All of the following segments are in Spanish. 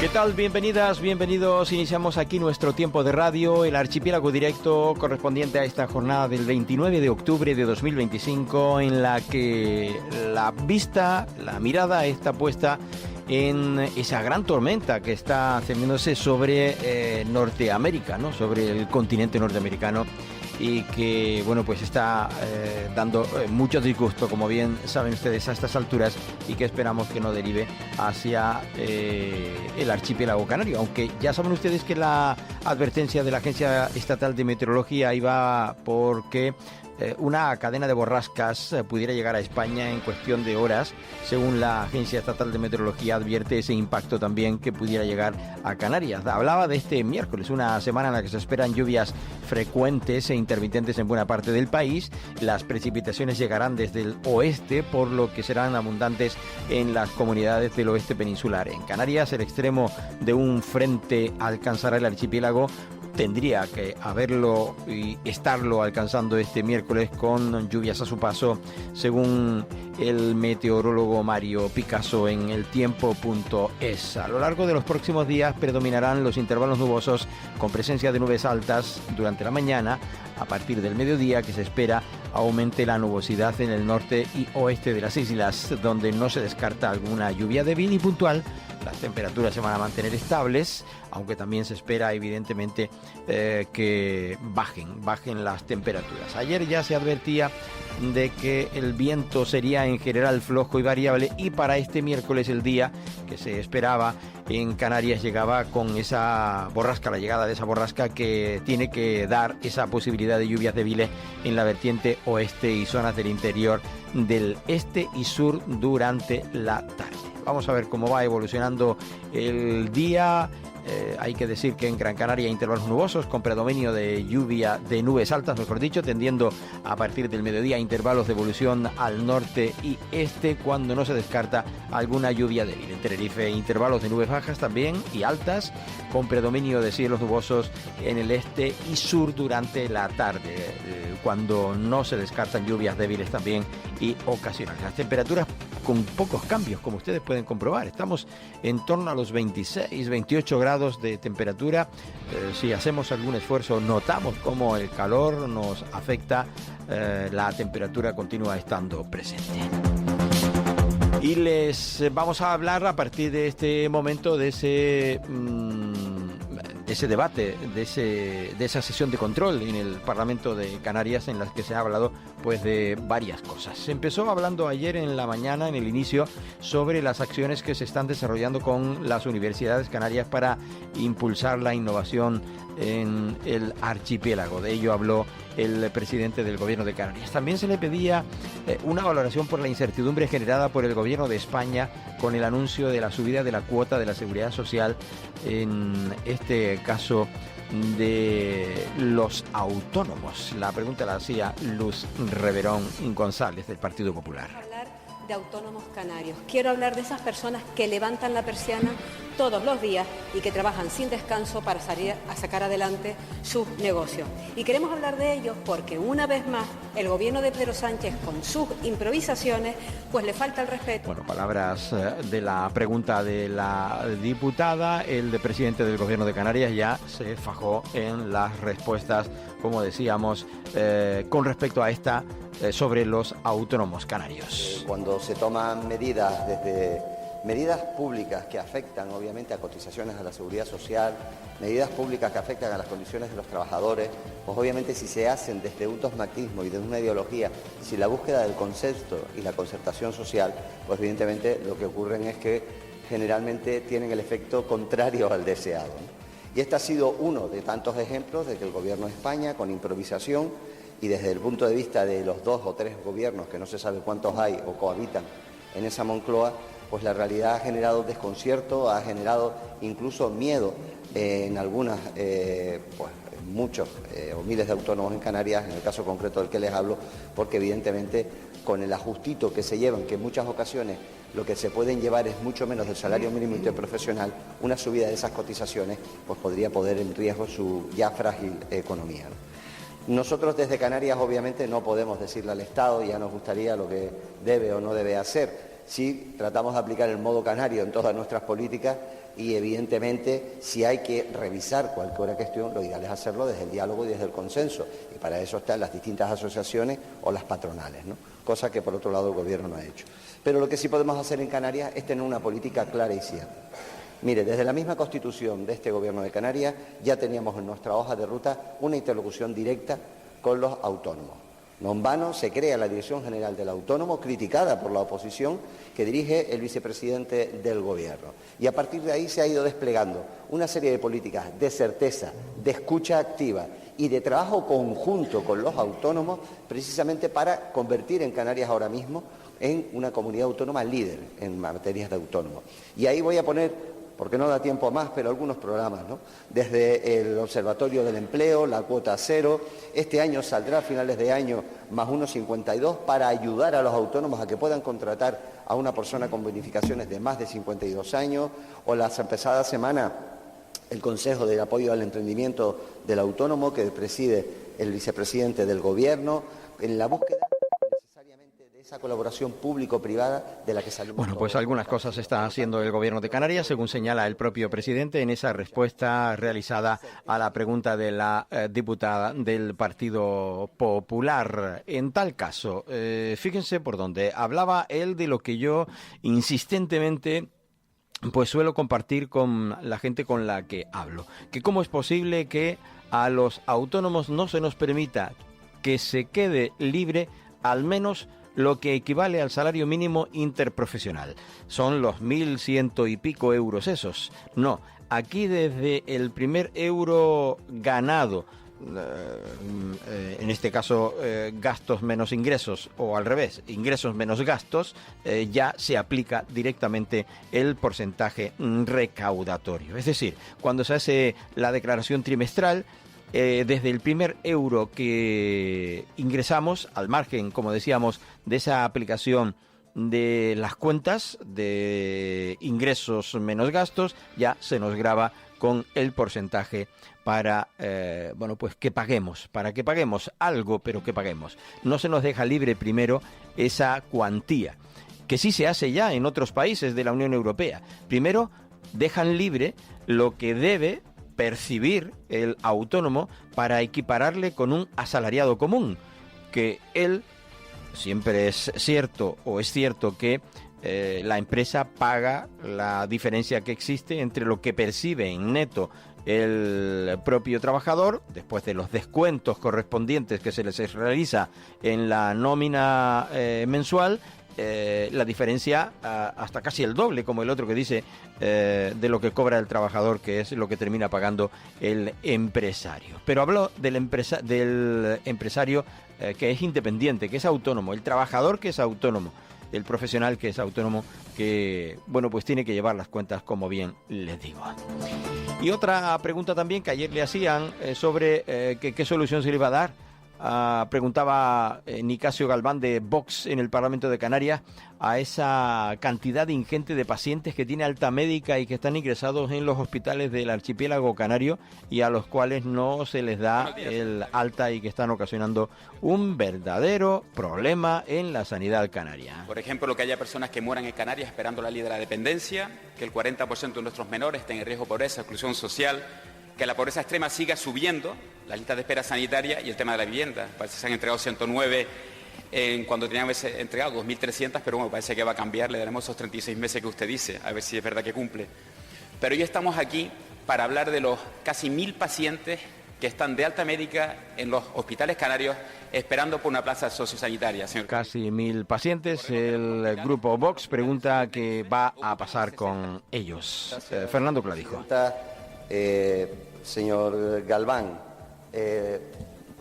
¿Qué tal? Bienvenidas, bienvenidos. Iniciamos aquí nuestro tiempo de radio, el archipiélago directo correspondiente a esta jornada del 29 de octubre de 2025, en la que la vista, la mirada está puesta en esa gran tormenta que está cerniéndose sobre Norteamérica, ¿no? Sobre el continente norteamericano, y que, bueno, pues está dando mucho disgusto, como bien saben ustedes, a estas alturas, y que esperamos que no derive hacia el archipiélago canario, aunque ya saben ustedes que la advertencia de la Agencia Estatal de Meteorología iba porque una cadena de borrascas pudiera llegar a España en cuestión de horas. Según la Agencia Estatal de Meteorología, advierte ese impacto también que pudiera llegar a Canarias. Hablaba de este miércoles, una semana en la que se esperan lluvias frecuentes e intermitentes en buena parte del país. Las precipitaciones llegarán desde el oeste, por lo que serán abundantes en las comunidades del oeste peninsular. En Canarias, el extremo de un frente alcanzará el archipiélago. Tendría que haberlo y estarlo alcanzando este miércoles, con lluvias a su paso, según el meteorólogo Mario Picasso en eltiempo.es. A lo largo de los próximos días predominarán los intervalos nubosos con presencia de nubes altas durante la mañana. A partir del mediodía, que se espera aumente la nubosidad en el norte y oeste de las islas, donde no se descarta alguna lluvia débil y puntual. Las temperaturas se van a mantener estables, aunque también se espera evidentemente que bajen las temperaturas. Ayer ya se advertía de que el viento sería en general flojo y variable, y para este miércoles el día que se esperaba en Canarias llegaba con esa borrasca, la llegada de esa borrasca que tiene que dar esa posibilidad de lluvias débiles en la vertiente oeste y zonas del interior del este y sur durante la tarde. Vamos a ver cómo va evolucionando el día. Hay que decir que en Gran Canaria hay intervalos nubosos con predominio de lluvia, de nubes altas, mejor dicho, tendiendo a partir del mediodía a intervalos de evolución al norte y este, cuando no se descarta alguna lluvia débil. En Tenerife, intervalos de nubes bajas también y altas, con predominio de cielos nubosos en el este y sur durante la tarde, cuando no se descartan lluvias débiles también y ocasionales. Las temperaturas con pocos cambios, como ustedes pueden comprobar. Estamos en torno a los 26, 28 grados de temperatura. Si hacemos algún esfuerzo, notamos cómo el calor nos afecta. La temperatura continúa estando presente. Y les vamos a hablar a partir de este momento de ese debate, de esa sesión de control en el Parlamento de Canarias, en las que se ha hablado pues de varias cosas. Se empezó hablando ayer en la mañana, en el inicio, sobre las acciones que se están desarrollando con las universidades canarias para impulsar la innovación en el archipiélago. De ello habló el presidente del Gobierno de Canarias. También se le pedía una valoración por la incertidumbre generada por el Gobierno de España con el anuncio de la subida de la cuota de la Seguridad Social, en este caso de los autónomos. La pregunta la hacía Luz Reverón González, del Partido Popular. De autónomos canarios. Quiero hablar de esas personas que levantan la persiana todos los días y que trabajan sin descanso para salir a sacar adelante sus negocios. Y queremos hablar de ellos porque, una vez más, el gobierno de Pedro Sánchez, con sus improvisaciones, pues le falta el respeto. Bueno, palabras de la pregunta de la diputada. El presidente del Gobierno de Canarias ya se fajó en las respuestas, como decíamos, con respecto a esta sobre los autónomos canarios. Cuando se toman medidas, desde medidas públicas que afectan obviamente a cotizaciones a la seguridad social, medidas públicas que afectan a las condiciones de los trabajadores, pues obviamente si se hacen desde un dogmatismo y desde una ideología, si la búsqueda del consenso y la concertación social, pues evidentemente lo que ocurre es que generalmente tienen el efecto contrario al deseado, ¿no? Y este ha sido uno de tantos ejemplos de que el Gobierno de España, con improvisación, y desde el punto de vista de los 2 o 3 gobiernos, que no se sabe cuántos hay o cohabitan en esa Moncloa, pues la realidad ha generado desconcierto, ha generado incluso miedo en algunas, pues muchos o miles de autónomos en Canarias, en el caso concreto del que les hablo, porque evidentemente con el ajustito que se llevan, que en muchas ocasiones lo que se pueden llevar es mucho menos del salario mínimo interprofesional, una subida de esas cotizaciones pues podría poner en riesgo su ya frágil economía, ¿no? Nosotros desde Canarias obviamente no podemos decirle al Estado, ya nos gustaría lo que debe o no debe hacer. sí tratamos de aplicar el modo canario en todas nuestras políticas y, evidentemente, si hay que revisar cualquier cuestión, lo ideal es hacerlo desde el diálogo y desde el consenso. Y para eso están las distintas asociaciones o las patronales, ¿no? Cosa que, por otro lado, el Gobierno no ha hecho. Pero lo que sí podemos hacer en Canarias es tener una política clara y cierta. Mire, desde la misma Constitución de este Gobierno de Canarias ya teníamos en nuestra hoja de ruta una interlocución directa con los autónomos. No en vano se crea la Dirección General del Autónomo, criticada por la oposición, que dirige el vicepresidente del Gobierno. Y a partir de ahí se ha ido desplegando una serie de políticas de certeza, de escucha activa y de trabajo conjunto con los autónomos, precisamente para convertir en Canarias ahora mismo en una comunidad autónoma líder en materias de autónomos. Y ahí voy a poner, porque no da tiempo más, pero algunos programas, ¿no? Desde el Observatorio del Empleo, la cuota cero, este año saldrá a finales de año más 1,52 para ayudar a los autónomos a que puedan contratar a una persona con bonificaciones de más de 52 años, o la pasada semana el Consejo de Apoyo al Emprendimiento del Autónomo, que preside el vicepresidente del Gobierno, en la búsqueda esa colaboración público-privada de la que salimos. Bueno, pues algunas cosas está haciendo el Gobierno de Canarias, según señala el propio presidente en esa respuesta realizada a la pregunta de la diputada del Partido Popular. En tal caso, fíjense por dónde hablaba él de lo que yo insistentemente pues suelo compartir con la gente con la que hablo, que cómo es posible que a los autónomos no se nos permita que se quede libre al menos lo que equivale al salario mínimo interprofesional. Son los 1.100 y pico euros esos. No, aquí desde el primer euro ganado, en este caso gastos menos ingresos, o al revés, ingresos menos gastos, ya se aplica directamente el porcentaje recaudatorio. Es decir, cuando se hace la declaración trimestral, desde el primer euro que ingresamos, al margen, como decíamos, de esa aplicación de las cuentas de ingresos menos gastos, ya se nos grava con el porcentaje para, pues que paguemos, para que paguemos algo, pero que paguemos. No se nos deja libre primero esa cuantía, que sí se hace ya en otros países de la Unión Europea. Primero dejan libre lo que debe percibir el autónomo para equipararle con un asalariado común, que él, siempre es cierto o es cierto que la empresa paga la diferencia que existe entre lo que percibe en neto el propio trabajador, después de los descuentos correspondientes que se les realiza en la nómina mensual, la diferencia hasta casi el doble, como el otro que dice, de lo que cobra el trabajador, que es lo que termina pagando el empresario. Pero habló del empresario que es independiente, que es autónomo, el trabajador que es autónomo, el profesional que es autónomo, que, pues tiene que llevar las cuentas, como bien les digo. Y otra pregunta también que ayer le hacían sobre qué solución se le iba a dar. Preguntaba Nicasio Galván de Vox en el Parlamento de Canarias a esa cantidad ingente de pacientes que tiene alta médica y que están ingresados en los hospitales del archipiélago canario y a los cuales no se les da el alta y que están ocasionando un verdadero problema en la sanidad canaria. Por ejemplo, que haya personas que mueran en Canarias esperando la ley de la dependencia, que el 40% de nuestros menores estén en riesgo de pobreza, exclusión social, que la pobreza extrema siga subiendo, la lista de espera sanitaria y el tema de la vivienda. Parece que se han entregado 109 cuando tenían entregado 2.300, pero parece que va a cambiar, le daremos esos 36 meses que usted dice, a ver si es verdad que cumple. Pero hoy estamos aquí para hablar de los casi 1.000 pacientes que están de alta médica en los hospitales canarios esperando por una plaza sociosanitaria, señor. Casi 1.000 pacientes. El grupo Vox pregunta qué va a pasar con ellos. Fernando Clavijo. Señor Galván,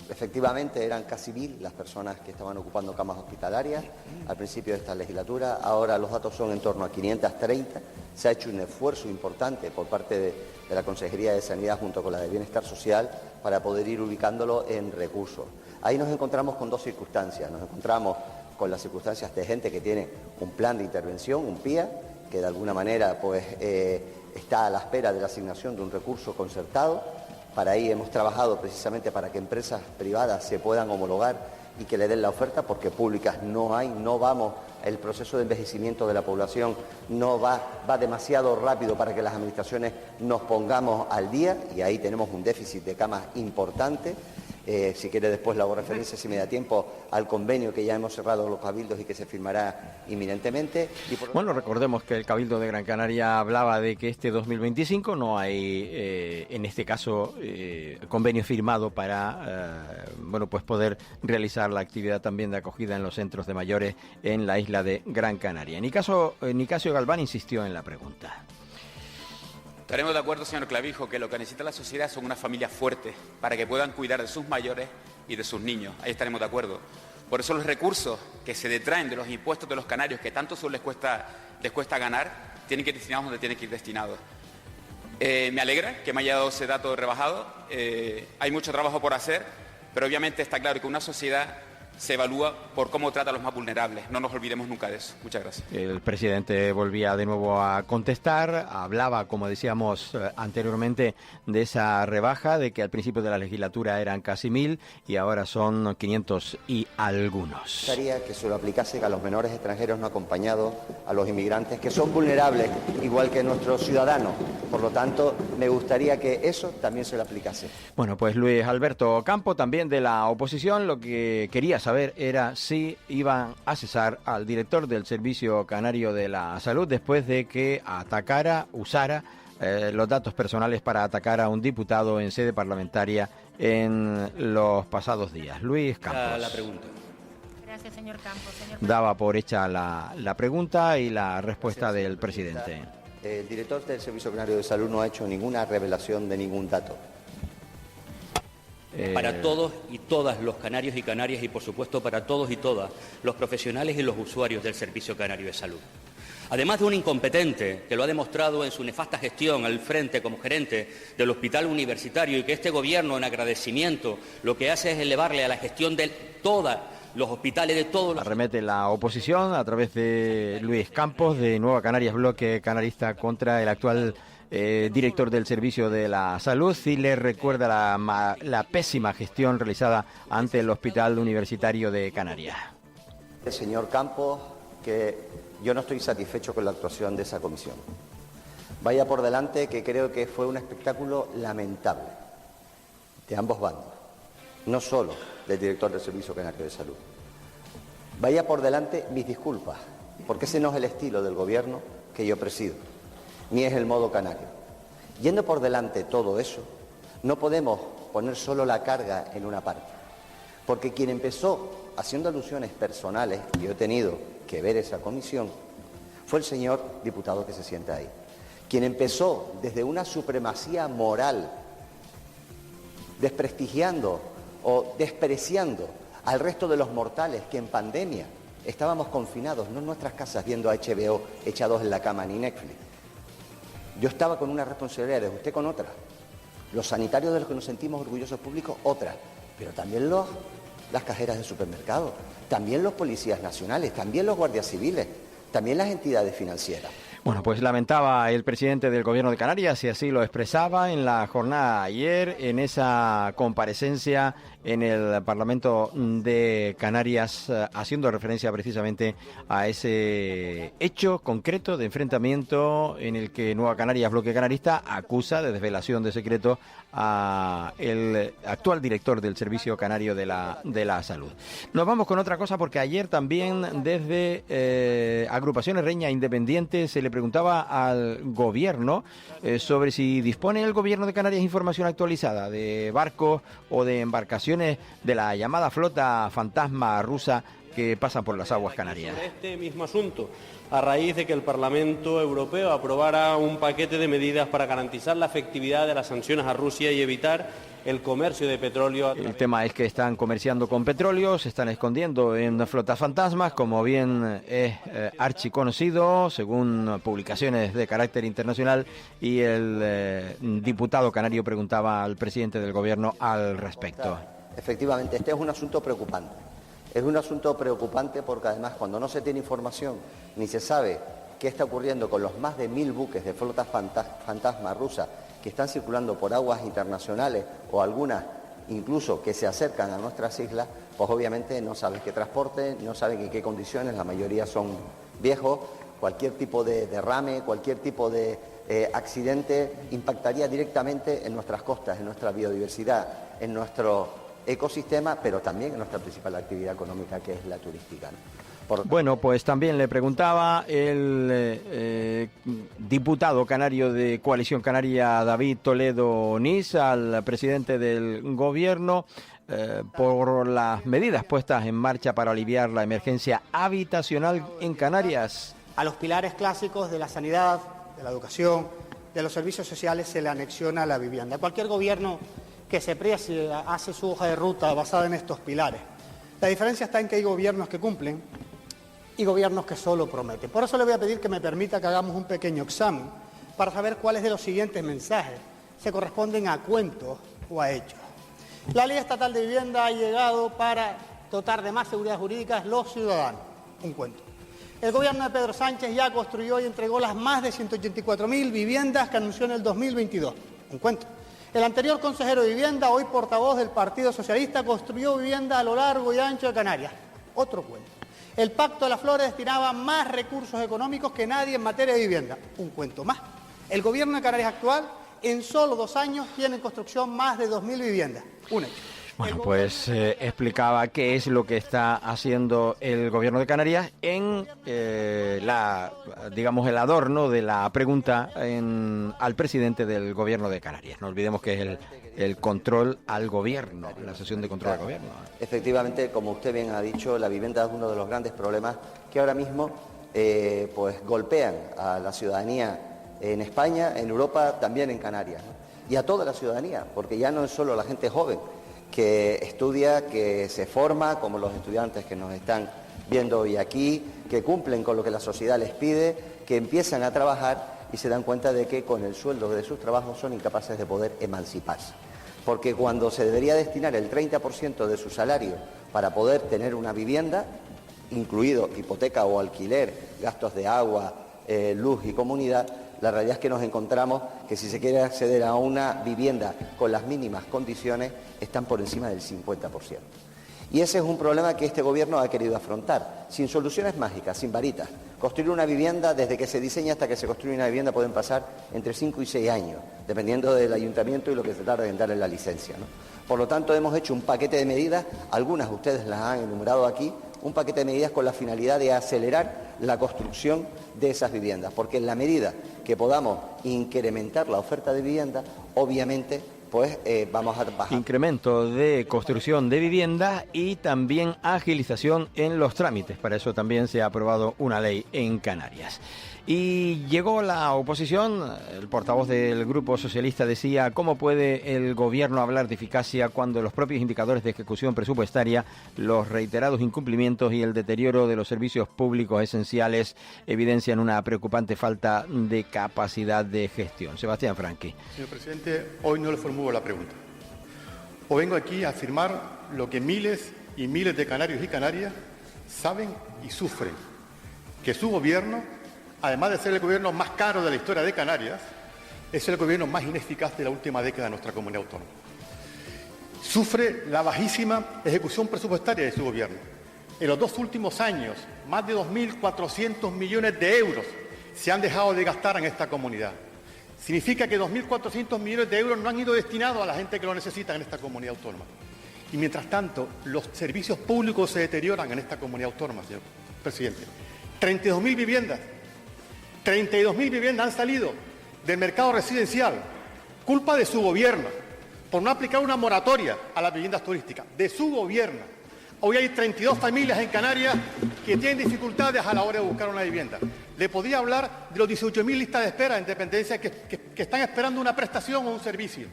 efectivamente eran casi 1.000 las personas que estaban ocupando camas hospitalarias al principio de esta legislatura. Ahora los datos son en torno a 530. Se ha hecho un esfuerzo importante por parte de la Consejería de Sanidad junto con la de Bienestar Social para poder ir ubicándolo en recursos. Ahí nos encontramos con dos circunstancias. Nos encontramos con las circunstancias de gente que tiene un plan de intervención, un PIA, que de alguna manera está a la espera de la asignación de un recurso concertado. Para ahí hemos trabajado precisamente para que empresas privadas se puedan homologar y que le den la oferta, porque públicas no hay, no vamos, el proceso de envejecimiento de la población no va demasiado rápido para que las administraciones nos pongamos al día, y ahí tenemos un déficit de camas importante. Si quiere después le hago referencia, si me da tiempo, al convenio que ya hemos cerrado los cabildos y que se firmará inminentemente. Bueno, recordemos que el Cabildo de Gran Canaria hablaba de que este 2025 no hay, en este caso, convenio firmado para pues poder realizar la actividad también de acogida en los centros de mayores en la isla de Gran Canaria. Nicasio Galván insistió en la pregunta. Estaremos de acuerdo, señor Clavijo, que lo que necesita la sociedad son unas familias fuertes para que puedan cuidar de sus mayores y de sus niños. Ahí estaremos de acuerdo. Por eso los recursos que se detraen de los impuestos de los canarios, que tanto les cuesta ganar, tienen que ir destinados donde tienen que ir destinados. Me alegra que me haya dado ese dato rebajado. Hay mucho trabajo por hacer, pero obviamente está claro que una sociedad se evalúa por cómo trata a los más vulnerables. No nos olvidemos nunca de eso. Muchas gracias. El presidente volvía de nuevo a contestar, hablaba, como decíamos anteriormente, de esa rebaja, de que al principio de la legislatura eran casi 1.000 y ahora son 500 y algunos. Me gustaría que se lo aplicase a los menores extranjeros no acompañados, a los inmigrantes, que son vulnerables, igual que nuestros ciudadanos. Por lo tanto, me gustaría que eso también se lo aplicase. Bueno, pues Luis Alberto Campo, también de la oposición, lo que quería saber era si iban a cesar al director del Servicio Canario de la Salud después de que usara los datos personales para atacar a un diputado en sede parlamentaria en los pasados días. Luis Campos. La pregunta. Gracias, señor Campos. Daba por hecha la pregunta y la respuesta del presidente. El director del Servicio Canario de Salud no ha hecho ninguna revelación de ningún dato. Para todos y todas los canarios y canarias y, por supuesto, para todos y todas los profesionales y los usuarios del Servicio Canario de Salud. Además de un incompetente que lo ha demostrado en su nefasta gestión al frente como gerente del hospital universitario y que este Gobierno, en agradecimiento, lo que hace es elevarle a la gestión de todos los hospitales de todos los... Arremete la oposición a través de Luis Campos, de Nueva Canarias, bloque canarista, contra el actual director del Servicio de la Salud, y le recuerda la pésima gestión realizada ante el Hospital Universitario de Canarias. El señor Campos, que yo no estoy satisfecho con la actuación de esa comisión. Vaya por delante que creo que fue un espectáculo lamentable de ambos bandos, no solo del director del Servicio Canario de Salud. Vaya por delante mis disculpas, porque ese no es el estilo del Gobierno que yo presido, ni es el modo canario. Yendo por delante todo eso, no podemos poner solo la carga en una parte, porque quien empezó haciendo alusiones personales, y yo he tenido que ver esa comisión, fue el señor diputado que se sienta ahí. Quien empezó desde una supremacía moral, desprestigiando o despreciando al resto de los mortales que en pandemia estábamos confinados, no en nuestras casas viendo a HBO echados en la cama ni Netflix. Yo estaba con unas responsabilidades, usted con otras. Los sanitarios de los que nos sentimos orgullosos públicos, otras. Pero también las cajeras de supermercados, también los policías nacionales, también los guardias civiles, también las entidades financieras. Bueno, pues lamentaba el presidente del Gobierno de Canarias, y así lo expresaba en la jornada de ayer, en esa comparecencia en el Parlamento de Canarias, haciendo referencia precisamente a ese hecho concreto de enfrentamiento en el que Nueva Canarias, bloque canarista, acusa de desvelación de secreto a el actual director del Servicio Canario de la Salud. Nos vamos con otra cosa, porque ayer también desde agrupaciones reñas independientes se le preguntaba al Gobierno sobre si dispone el Gobierno de Canarias información actualizada de barcos o de embarcaciones de la llamada flota fantasma rusa que pasan por las aguas canarias. Sobre este mismo asunto, a raíz de que el Parlamento Europeo aprobara un paquete de medidas para garantizar la efectividad de las sanciones a Rusia y evitar el comercio de petróleo. El tema es que están comerciando con petróleo, se están escondiendo en flotas fantasmas, como bien es archiconocido, según publicaciones de carácter internacional, y el diputado canario preguntaba al presidente del Gobierno al respecto. Efectivamente, este es un asunto preocupante. Es un asunto preocupante porque además cuando no se tiene información ni se sabe qué está ocurriendo con los más de 1.000 buques de flotas fantasma rusa que están circulando por aguas internacionales o algunas incluso que se acercan a nuestras islas, pues obviamente no saben qué transporte, no saben en qué condiciones, la mayoría son viejos, cualquier tipo de derrame, cualquier tipo de accidente impactaría directamente en nuestras costas, en nuestra biodiversidad, en nuestro ecosistema, pero también en nuestra principal actividad económica, que es la turística, ¿no? Bueno, pues también le preguntaba el diputado canario de Coalición Canaria, David Toledo Nis, al presidente del Gobierno por las medidas puestas en marcha para aliviar la emergencia habitacional en Canarias. A los pilares clásicos de la sanidad, de la educación, de los servicios sociales se le anexiona la vivienda. Cualquier gobierno que se precie hace su hoja de ruta basada en estos pilares. La diferencia está en que hay gobiernos que cumplen y gobiernos que solo prometen. Por eso le voy a pedir que me permita que hagamos un pequeño examen para saber cuáles de los siguientes mensajes se corresponden a cuentos o a hechos. La Ley Estatal de Vivienda ha llegado para dotar de más seguridad jurídica a los ciudadanos. Un cuento. El gobierno de Pedro Sánchez ya construyó y entregó las más de 184.000 viviendas que anunció en el 2022. Un cuento. El anterior consejero de Vivienda, hoy portavoz del Partido Socialista, construyó vivienda a lo largo y ancho de Canarias. Otro cuento. El Pacto de las Flores destinaba más recursos económicos que nadie en materia de vivienda. Un cuento más. El gobierno de Canarias actual, en solo 2 años, tiene en construcción más de 2.000 viviendas. Un hecho. Bueno, pues explicaba qué es lo que está haciendo el Gobierno de Canarias en el adorno de la pregunta al presidente del Gobierno de Canarias. No olvidemos que es el control al Gobierno, la sesión de control al Gobierno. Efectivamente, como usted bien ha dicho, la vivienda es uno de los grandes problemas que ahora mismo pues golpean a la ciudadanía en España, en Europa, también en Canarias, ¿no? Y a toda la ciudadanía, porque ya no es solo la gente joven que estudia, que se forma, como los estudiantes que nos están viendo hoy aquí, que cumplen con lo que la sociedad les pide, que empiezan a trabajar y se dan cuenta de que con el sueldo de sus trabajos son incapaces de poder emanciparse. Porque cuando se debería destinar el 30% de su salario para poder tener una vivienda, incluido hipoteca o alquiler, gastos de agua, luz y comunidad, la realidad es que nos encontramos que si se quiere acceder a una vivienda con las mínimas condiciones, están por encima del 50%. Y ese es un problema que este Gobierno ha querido afrontar, sin soluciones mágicas, sin varitas. Construir una vivienda, desde que se diseña hasta que se construye una vivienda, pueden pasar entre 5 y 6 años, dependiendo del ayuntamiento y lo que se tarde en darle la licencia, ¿no? Por lo tanto, hemos hecho un paquete de medidas, algunas ustedes las han enumerado aquí, un paquete de medidas con la finalidad de acelerar la construcción de esas viviendas, porque en la medida que podamos incrementar la oferta de vivienda, obviamente pues vamos a bajar. Incremento de construcción de viviendas y también agilización en los trámites. Para eso también se ha aprobado una ley en Canarias. Y llegó la oposición, el portavoz del Grupo Socialista decía: ¿cómo puede el Gobierno hablar de eficacia cuando los propios indicadores de ejecución presupuestaria, los reiterados incumplimientos y el deterioro de los servicios públicos esenciales evidencian una preocupante falta de capacidad de gestión? Sebastián Franqui. Señor presidente, hoy no le formulo la pregunta. Hoy vengo aquí a afirmar lo que miles y miles de canarios y canarias saben y sufren, que su Gobierno, además de ser el gobierno más caro de la historia de Canarias, es el gobierno más ineficaz de la última década de nuestra comunidad autónoma. Sufre la bajísima ejecución presupuestaria de su gobierno. En los 2 últimos años, más de 2.400 millones de euros se han dejado de gastar en esta comunidad. Significa que 2.400 millones de euros no han ido destinados a la gente que lo necesita en esta comunidad autónoma. Y mientras tanto, los servicios públicos se deterioran en esta comunidad autónoma, señor presidente. 32.000 viviendas. 32.000 viviendas han salido del mercado residencial, culpa de su gobierno, por no aplicar una moratoria a las viviendas turísticas, de su gobierno. Hoy hay 32 familias en Canarias que tienen dificultades a la hora de buscar una vivienda. Le podía hablar de los 18.000 listas de espera en dependencia que están esperando una prestación o un servicio,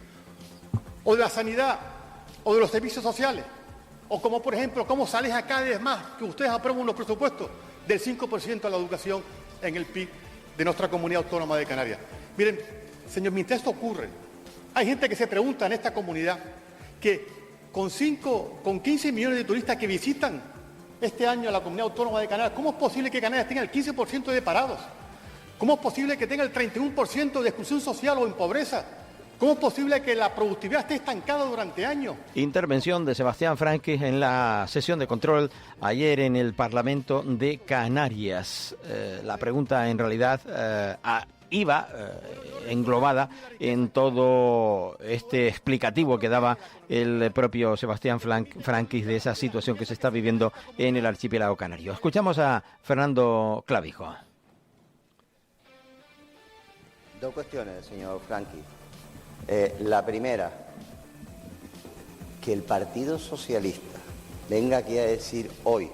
o de la sanidad, o de los servicios sociales, o como por ejemplo, cómo sale a cada vez más que ustedes aprueban unos presupuestos del 5% a la educación en el PIB de nuestra comunidad autónoma de Canarias. Miren, señor, mientras esto ocurre, hay gente que se pregunta en esta comunidad que con 15 millones de turistas que visitan este año a la comunidad autónoma de Canarias, ¿cómo es posible que Canarias tenga el 15% de parados? ¿Cómo es posible que tenga el 31% de exclusión social o en pobreza? ¿Cómo es posible que la productividad esté estancada durante años? Intervención de Sebastián Franquis en la sesión de control ayer en el Parlamento de Canarias. La pregunta en realidad iba englobada en todo este explicativo que daba el propio Sebastián Franquis de esa situación que se está viviendo en el archipiélago canario. Escuchamos a Fernando Clavijo. Dos cuestiones, señor Franquis. La primera, que el Partido Socialista venga aquí a decir hoy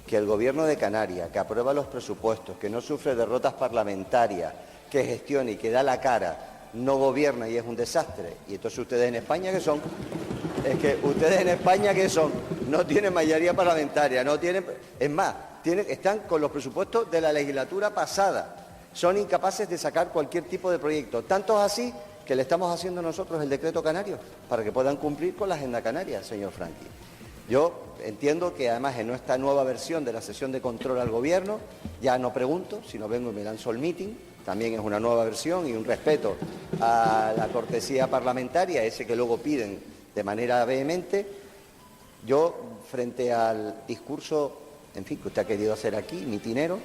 que el Gobierno de Canarias, que aprueba los presupuestos, que no sufre derrotas parlamentarias, que gestiona y que da la cara, no gobierna y es un desastre. Y entonces ustedes en España, ¿qué son? Es que ustedes en España, ¿qué son? No tienen mayoría parlamentaria, no tienen... Es más, están con los presupuestos de la legislatura pasada. Son incapaces de sacar cualquier tipo de proyecto. Tanto es así que le estamos haciendo nosotros el decreto canario para que puedan cumplir con la agenda canaria, señor Franquis. Yo entiendo que además en esta nueva versión de la sesión de control al Gobierno, ya no pregunto, sino vengo y me lanzo el meeting, también es una nueva versión y un respeto a la cortesía parlamentaria, ese que luego piden de manera vehemente. Yo, frente al discurso, en fin, que usted ha querido hacer aquí, mitinero,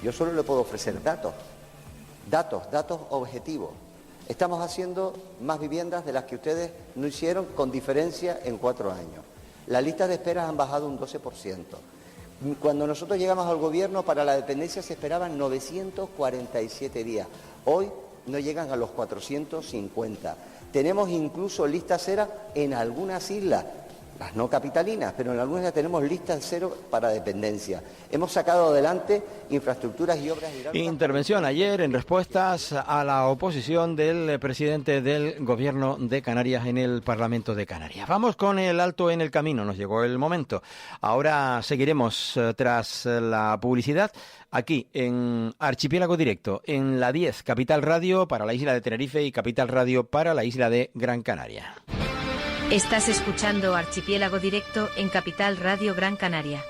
yo solo le puedo ofrecer datos objetivos. Estamos haciendo más viviendas de las que ustedes no hicieron, con diferencia en 4 años. Las listas de espera han bajado un 12%. Cuando nosotros llegamos al Gobierno, para la dependencia se esperaban 947 días. Hoy no llegan a los 450. Tenemos incluso listas cero en algunas islas, las no capitalinas, pero en algunas ya tenemos listas cero para dependencia. Hemos sacado adelante infraestructuras y obras hidráulicas. Intervención ayer en respuestas a la oposición del presidente del Gobierno de Canarias en el Parlamento de Canarias. Vamos con el alto en el camino, nos llegó el momento. Ahora seguiremos tras la publicidad aquí en Archipiélago Directo, en la 10, Capital Radio para la isla de Tenerife y Capital Radio para la isla de Gran Canaria. Estás escuchando Archipiélago Directo en Capital Radio Gran Canaria.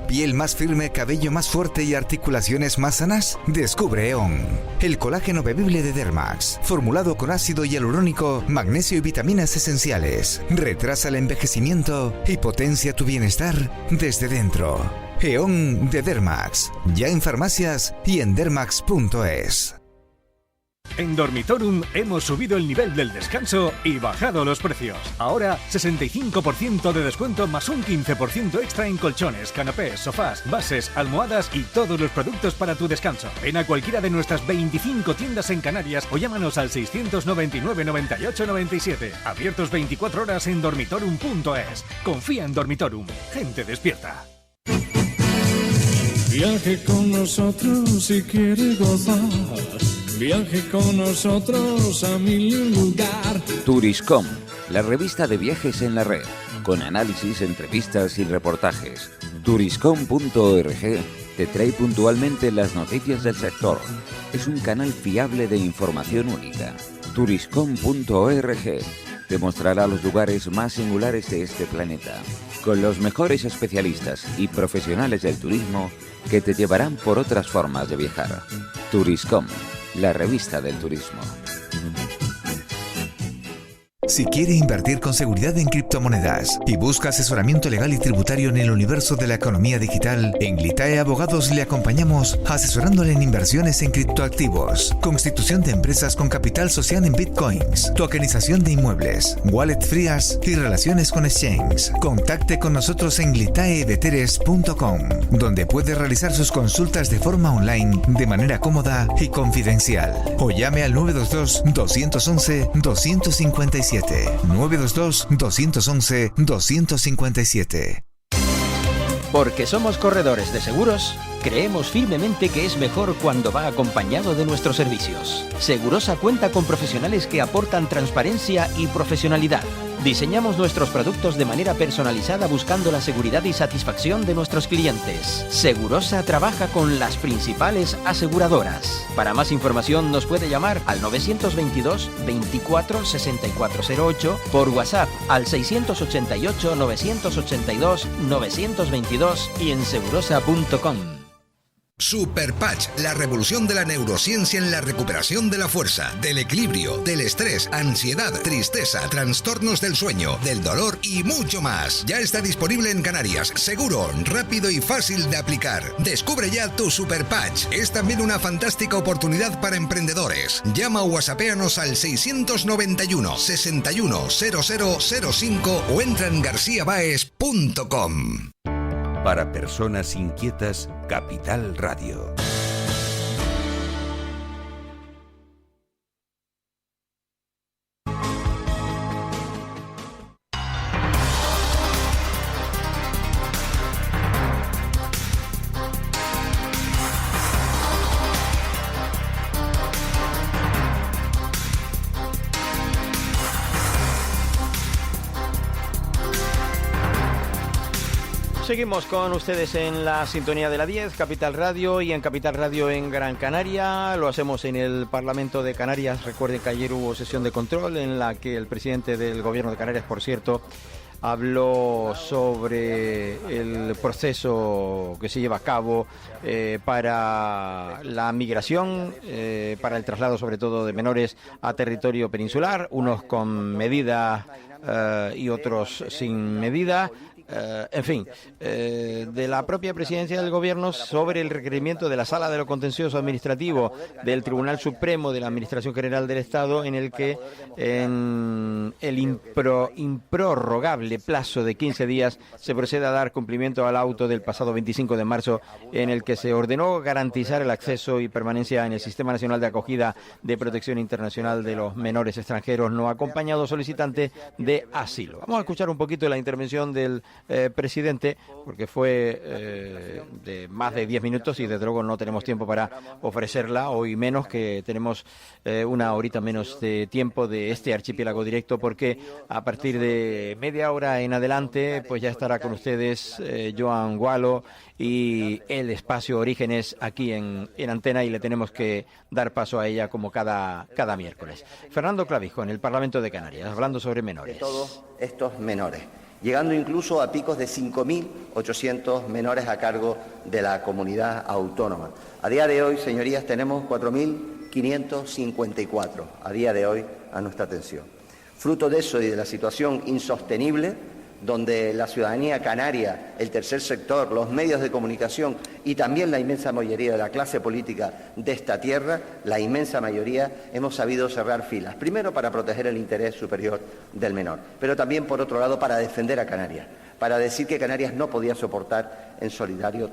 ¿Piel más firme, cabello más fuerte y articulaciones más sanas? Descubre EON, el colágeno bebible de Dermax, formulado con ácido hialurónico, magnesio y vitaminas esenciales. Retrasa el envejecimiento y potencia tu bienestar desde dentro. EON de Dermax, ya en farmacias y en dermax.es. En Dormitorum hemos subido el nivel del descanso y bajado los precios. Ahora 65% de descuento más un 15% extra en colchones, canapés, sofás, bases, almohadas y todos los productos para tu descanso. Ven a cualquiera de nuestras 25 tiendas en Canarias o llámanos al 699 98 97. Abiertos 24 horas en dormitorum.es. Confía en Dormitorum. Gente despierta. Viaje con nosotros si quiere gozar. Viaje con nosotros a mi lugar. Turiscom, la revista de viajes en la red, con análisis, entrevistas y reportajes. Turiscom.org te trae puntualmente las noticias del sector. Es un canal fiable de información única. Turiscom.org te mostrará los lugares más singulares de este planeta, con los mejores especialistas y profesionales del turismo que te llevarán por otras formas de viajar. Turiscom, la revista del turismo. Si quiere invertir con seguridad en criptomonedas y busca asesoramiento legal y tributario en el universo de la economía digital, en Glitae Abogados le acompañamos asesorándole en inversiones en criptoactivos, constitución de empresas con capital social en bitcoins, tokenización de inmuebles, wallet frías y relaciones con exchange. Contacte con nosotros en glitaeveteres.com, donde puede realizar sus consultas de forma online de manera cómoda y confidencial. O llame al 922-211-257. 922-211-257. Porque somos corredores de seguros, creemos firmemente que es mejor cuando va acompañado de nuestros servicios. Segurosa cuenta con profesionales que aportan transparencia y profesionalidad. Diseñamos nuestros productos de manera personalizada buscando la seguridad y satisfacción de nuestros clientes. Segurosa trabaja con las principales aseguradoras. Para más información nos puede llamar al 922 24 6408, por WhatsApp al 688 982 922 y en segurosa.com. Superpatch, la revolución de la neurociencia en la recuperación de la fuerza, del equilibrio, del estrés, ansiedad, tristeza, trastornos del sueño, del dolor y mucho más. Ya está disponible en Canarias, seguro, rápido y fácil de aplicar. Descubre ya tu Superpatch. Es también una fantástica oportunidad para emprendedores. Llama o whatsappéanos al 691 61 0005 o entra en garciabaes.com. Para personas inquietas, Capital Radio. Seguimos con ustedes en la sintonía de la 10, Capital Radio, y en Capital Radio en Gran Canaria. Lo hacemos en el Parlamento de Canarias. Recuerden que ayer hubo sesión de control en la que el presidente del Gobierno de Canarias, por cierto, habló sobre el proceso que se lleva a cabo para la migración, para el traslado sobre todo de menores a territorio peninsular, unos con medida y otros sin medida. En fin, de la propia presidencia del Gobierno sobre el requerimiento de la Sala de lo Contencioso Administrativo del Tribunal Supremo de la Administración General del Estado, en el que en el improrrogable plazo de 15 días se procede a dar cumplimiento al auto del pasado 25 de marzo en el que se ordenó garantizar el acceso y permanencia en el Sistema Nacional de Acogida de Protección Internacional de los menores extranjeros no acompañados solicitantes de asilo. Vamos a escuchar un poquito la intervención del presidente, porque fue de más de 10 minutos y desde luego no tenemos tiempo para ofrecerla, hoy menos, que tenemos una horita menos de tiempo de este archipiélago directo, porque a partir de media hora en adelante pues ya estará con ustedes Joan Gualo y el espacio Orígenes aquí en Antena, y le tenemos que dar paso a ella como cada miércoles. Fernando Clavijo, en el Parlamento de Canarias, hablando sobre menores. De todos estos menores, llegando incluso a picos de 5.800 menores a cargo de la comunidad autónoma. A día de hoy, señorías, tenemos 4.554 a día de hoy a nuestra atención. Fruto de eso y de la situación insostenible, donde la ciudadanía canaria, el tercer sector, los medios de comunicación y también la inmensa mayoría de la clase política de esta tierra, la inmensa mayoría, hemos sabido cerrar filas. Primero, para proteger el interés superior del menor, pero también, por otro lado, para defender a Canarias, para decir que Canarias no podía soportar en solidario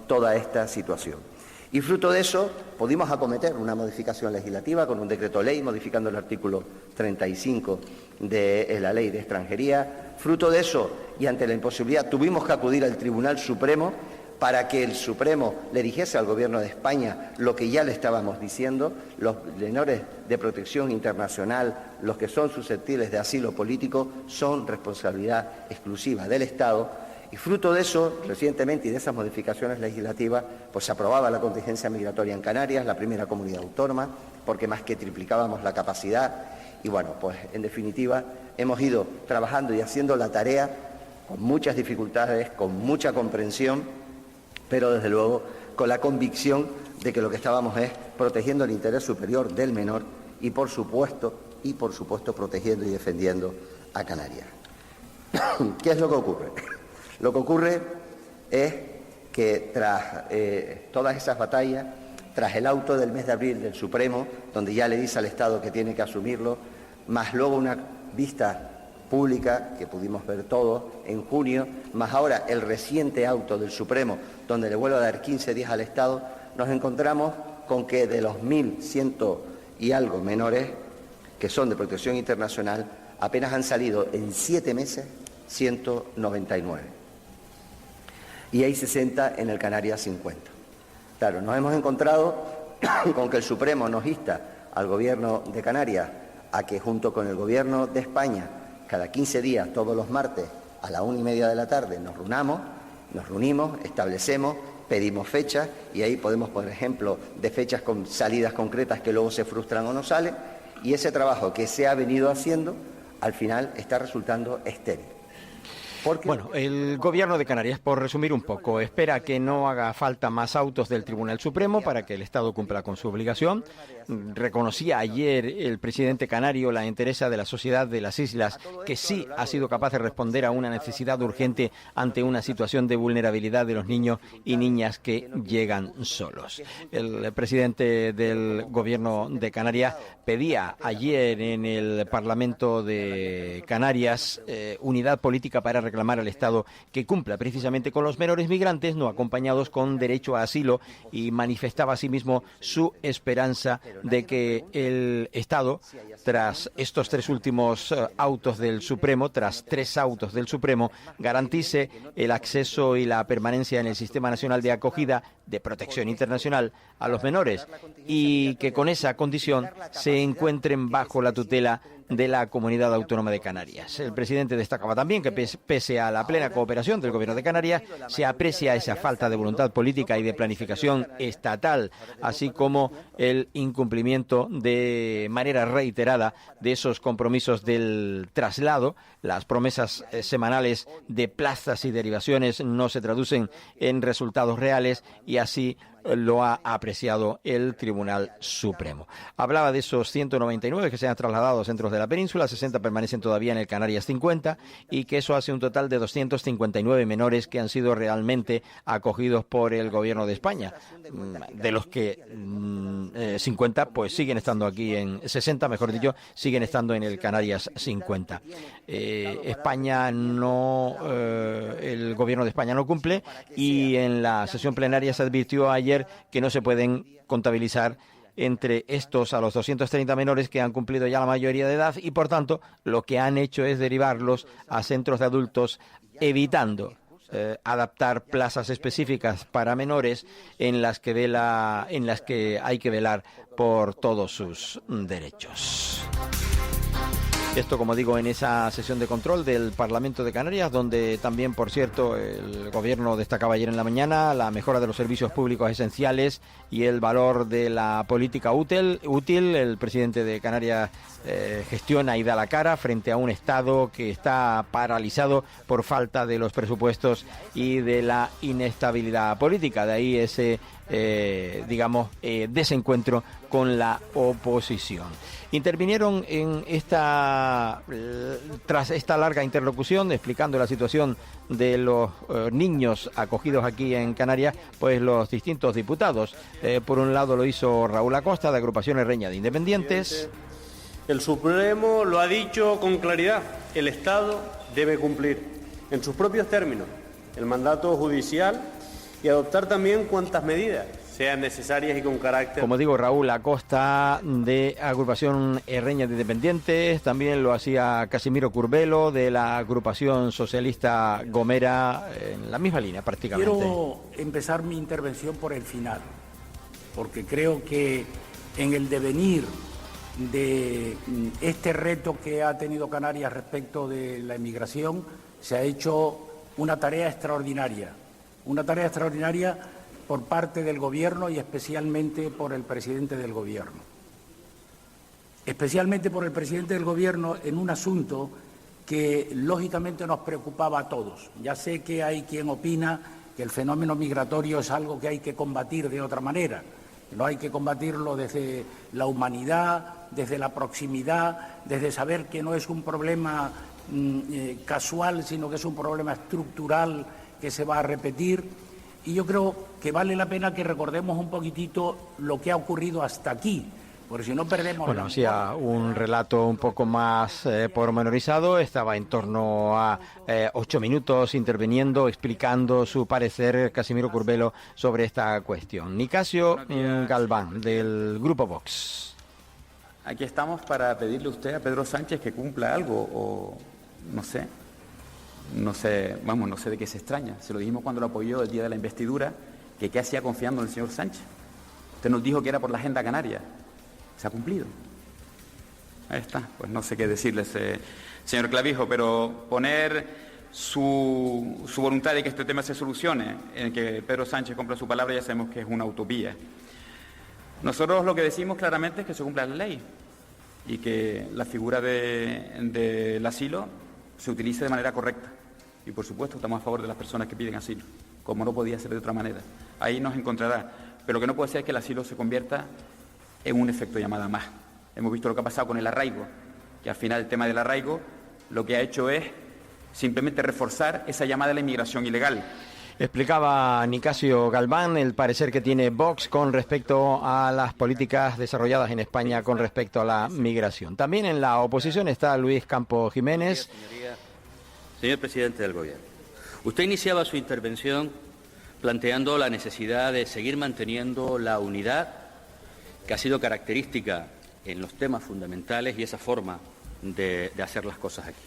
toda esta situación. Y fruto de eso pudimos acometer una modificación legislativa con un decreto ley modificando el artículo 35 de la Ley de Extranjería. Fruto de eso, y ante la imposibilidad, tuvimos que acudir al Tribunal Supremo para que el Supremo le dijese al Gobierno de España lo que ya le estábamos diciendo: los menores de protección internacional, los que son susceptibles de asilo político, son responsabilidad exclusiva del Estado. Y fruto de eso, recientemente, y de esas modificaciones legislativas, pues se aprobaba la contingencia migratoria en Canarias, la primera comunidad autónoma, porque más que triplicábamos la capacidad. Y bueno, pues en definitiva hemos ido trabajando y haciendo la tarea con muchas dificultades, con mucha comprensión, pero desde luego con la convicción de que lo que estábamos es protegiendo el interés superior del menor y por supuesto protegiendo y defendiendo a Canarias. ¿Qué es lo que ocurre? Lo que ocurre es que tras todas esas batallas, tras el auto del mes de abril del Supremo, donde ya le dice al Estado que tiene que asumirlo, más luego una vista pública que pudimos ver todos en junio, más ahora el reciente auto del Supremo, donde le vuelve a dar 15 días al Estado, nos encontramos con que de los 1.100 y algo menores que son de protección internacional, apenas han salido en 7 meses 199. Y hay 60 en el Canarias 50. Claro, nos hemos encontrado con que el Supremo nos insta al Gobierno de Canarias a que junto con el Gobierno de España, cada 15 días, todos los martes, a la 1:30 de la tarde, nos reunimos, establecemos, pedimos fechas, y ahí podemos, por ejemplo, de fechas con salidas concretas que luego se frustran o no salen, y ese trabajo que se ha venido haciendo, al final está resultando estéril. Bueno, el Gobierno de Canarias, por resumir un poco, espera que no haga falta más autos del Tribunal Supremo para que el Estado cumpla con su obligación. Reconocía ayer el presidente canario la entereza de la sociedad de las islas, que sí ha sido capaz de responder a una necesidad urgente ante una situación de vulnerabilidad de los niños y niñas que llegan solos. El presidente del Gobierno de Canarias pedía ayer en el Parlamento de Canarias unidad política para reclamar al Estado que cumpla precisamente con los menores migrantes no acompañados con derecho a asilo, y manifestaba asimismo su esperanza de que el Estado, tras estos tres últimos autos del Supremo, tras 3 autos del Supremo, garantice el acceso y la permanencia en el Sistema Nacional de Acogida de Protección Internacional a los menores, y que con esa condición se encuentren bajo la tutela de la Comunidad Autónoma de Canarias. El presidente destacaba también que pese a la plena cooperación del Gobierno de Canarias, se aprecia esa falta de voluntad política y de planificación estatal, así como el incumplimiento de manera reiterada de esos compromisos del traslado. Las promesas semanales de plazas y derivaciones no se traducen en resultados reales, y así lo ha apreciado el Tribunal Supremo. Hablaba de esos 199 que se han trasladado a centros de la península, 60 permanecen todavía en el Canarias 50, y que eso hace un total de 259 menores que han sido realmente acogidos por el Gobierno de España, de los que 50 pues siguen estando aquí, en 60 mejor dicho, siguen estando en el Canarias 50. España no, el Gobierno de España no cumple, y en la sesión plenaria se advirtió ayer que no se pueden contabilizar entre estos a los 230 menores que han cumplido ya la mayoría de edad, y por tanto lo que han hecho es derivarlos a centros de adultos, evitando adaptar plazas específicas para menores en las que hay que velar por todos sus derechos. Esto, como digo, en esa sesión de control del Parlamento de Canarias, donde también, por cierto, el Gobierno destacaba ayer en la mañana la mejora de los servicios públicos esenciales y el valor de la política útil. El presidente de Canarias gestiona y da la cara frente a un Estado que está paralizado por falta de los presupuestos y de la inestabilidad política. De ahí ese desencuentro con la oposición. Intervinieron en tras esta larga interlocución, explicando la situación de los niños acogidos aquí en Canarias, pues los distintos diputados. Por un lado lo hizo Raúl Acosta, de Agrupación Herreña de Independientes. El Supremo lo ha dicho con claridad: el Estado debe cumplir en sus propios términos el mandato judicial y adoptar también cuantas medidas sean necesarias y con carácter. Como digo, Raúl Acosta, de Agrupación Herreña de Independientes, también lo hacía Casimiro Curbelo, de la Agrupación Socialista Gomera, en la misma línea prácticamente. Quiero empezar mi intervención por el final, porque creo que en el devenir de este reto que ha tenido Canarias respecto de la emigración, se ha hecho una tarea extraordinaria por parte del Gobierno y especialmente por el presidente del Gobierno. Especialmente por el presidente del Gobierno en un asunto que lógicamente nos preocupaba a todos. Ya sé que hay quien opina que el fenómeno migratorio es algo que hay que combatir de otra manera. No hay que combatirlo desde la humanidad, desde la proximidad, desde saber que no es un problema casual, sino que es un problema estructural que se va a repetir. Y yo creo que vale la pena que recordemos un poquitito lo que ha ocurrido hasta aquí, porque si no perdemos... Bueno, hacía un relato un poco más pormenorizado, estaba en torno a 8 minutos interviniendo, explicando su parecer, Casimiro Curbelo, sobre esta cuestión. Nicasio Galván, del Grupo Vox. Aquí estamos para pedirle a usted, a Pedro Sánchez, que cumpla algo, o no sé, de qué se extraña. Se lo dijimos cuando lo apoyó el día de la investidura, que qué hacía confiando en el señor Sánchez. Usted nos dijo que era por la agenda canaria. Se ha cumplido. Ahí está. Pues no sé qué decirle, señor Clavijo, pero poner su voluntad de que este tema se solucione, en que Pedro Sánchez cumpla su palabra, ya sabemos que es una utopía. Nosotros lo que decimos claramente es que se cumpla la ley y que la figura del asilo se utilice de manera correcta. Y por supuesto estamos a favor de las personas que piden asilo, como no podía ser de otra manera. Ahí nos encontrará. Pero lo que no puede ser es que el asilo se convierta en un efecto llamada más. Hemos visto lo que ha pasado con el arraigo, que al final el tema del arraigo lo que ha hecho es simplemente reforzar esa llamada a la inmigración ilegal. Explicaba Nicasio Galván el parecer que tiene Vox con respecto a las políticas desarrolladas en España con respecto a la migración. También en la oposición está Luis Campos Jiménez. Señor presidente del Gobierno, usted iniciaba su intervención planteando la necesidad de seguir manteniendo la unidad que ha sido característica en los temas fundamentales y esa forma de hacer las cosas aquí.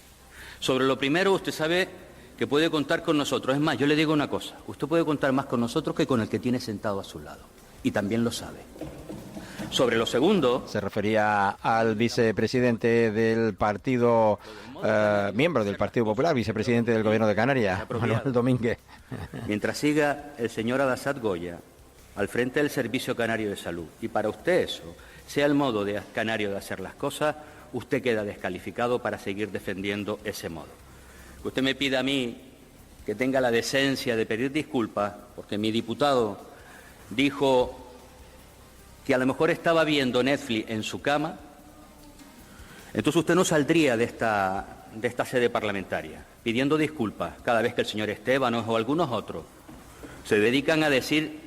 Sobre lo primero, usted sabe que puede contar con nosotros. Es más, yo le digo una cosa, usted puede contar más con nosotros que con el que tiene sentado a su lado. Y también lo sabe. Sobre lo segundo... Se refería al vicepresidente del partido, miembro del Partido Popular, vicepresidente del Gobierno de Canarias, Manuel Domínguez. Mientras siga el señor Adasat Goya al frente del Servicio Canario de Salud, y para usted eso sea el modo de canario de hacer las cosas, usted queda descalificado para seguir defendiendo ese modo. Que usted me pida a mí que tenga la decencia de pedir disculpas, porque mi diputado dijo que a lo mejor estaba viendo Netflix en su cama, entonces usted no saldría de esta sede parlamentaria pidiendo disculpas cada vez que el señor Esteban o algunos otros se dedican a decir